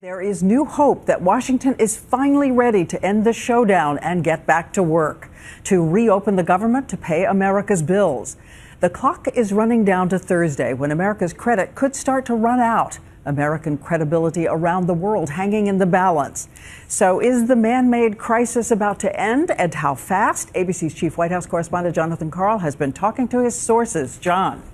There is new hope that Washington is finally ready to end the showdown and get back to work, to reopen the government to pay America's bills. The clock is running down to Thursday when America's credit could start to run out. American credibility around the world hanging in the balance. So is the man-made crisis about to end, and how fast? ABC's chief White House correspondent Jonathan Karl has been talking to his sources. John.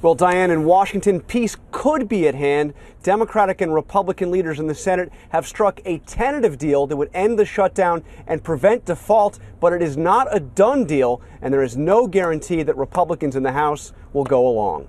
Well, Diane, in Washington, peace could be at hand. Democratic and Republican leaders in the Senate have struck a tentative deal that would end the shutdown and prevent default, but it is not a done deal, and there is no guarantee that Republicans in the House will go along.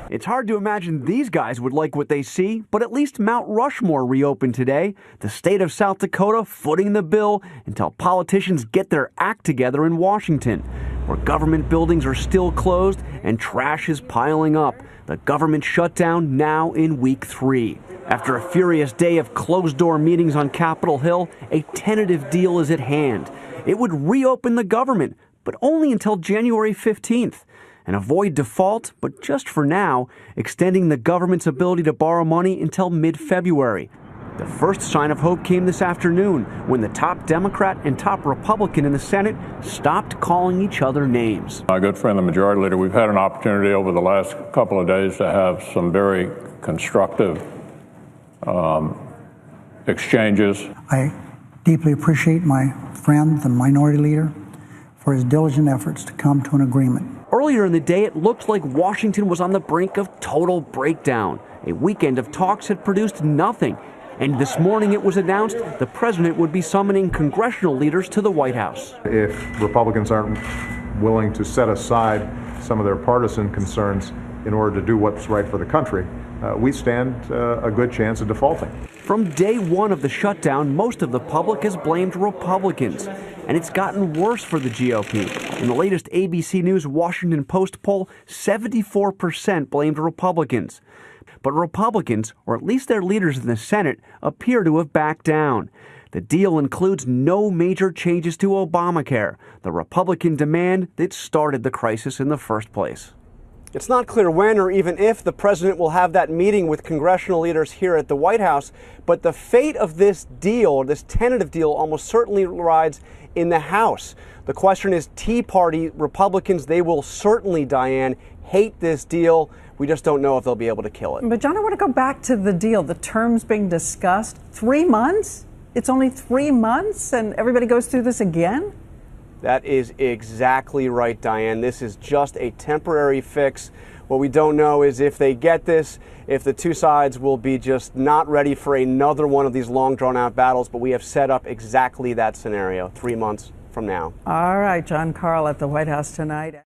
It's hard to imagine these guys would like what they see, but at least Mount Rushmore reopened today. The state of South Dakota footing the bill until politicians get their act together in Washington, where government buildings are still closed and trash is piling up. The government shutdown now in week 3. After a furious day of closed-door meetings on Capitol Hill, a tentative deal is at hand. It would reopen the government, but only until January 15th. And avoid default, but just for now, extending the government's ability to borrow money until mid-February. The first sign of hope came this afternoon when the top Democrat and top Republican in the Senate stopped calling each other names. My good friend, the Majority Leader, we've had an opportunity over the last couple of days to have some very constructive exchanges. I deeply appreciate my friend, the Minority Leader, for his diligent efforts to come to an agreement. Earlier in the day, it looked like Washington was on the brink of total breakdown. A weekend of talks had produced nothing. And this morning it was announced the president would be summoning congressional leaders to the White House. If Republicans aren't willing to set aside some of their partisan concerns in order to do what's right for the country, we stand a good chance of defaulting. From day one of the shutdown, most of the public has blamed Republicans. And it's gotten worse for the GOP. In the latest ABC News Washington Post poll, 74% blamed Republicans. But Republicans, or at least their leaders in the Senate, appear to have backed down. The deal includes no major changes to Obamacare, the Republican demand that started the crisis in the first place. It's not clear when or even if the president will have that meeting with congressional leaders here at the White House, but the fate of this deal, this tentative deal, almost certainly rides in the House. The question is, Tea Party Republicans, they will certainly, Diane, hate this deal. We just don't know if they'll be able to kill it. But John, I want to go back to the deal, the terms being discussed. 3 months? It's only 3 months and everybody goes through this again? That is exactly right, Diane. This is just a temporary fix. What we don't know is if they get this, if the two sides will be just not ready for another one of these long drawn-out battles, but we have set up exactly that scenario 3 months from now. All right, John Karl at the White House tonight.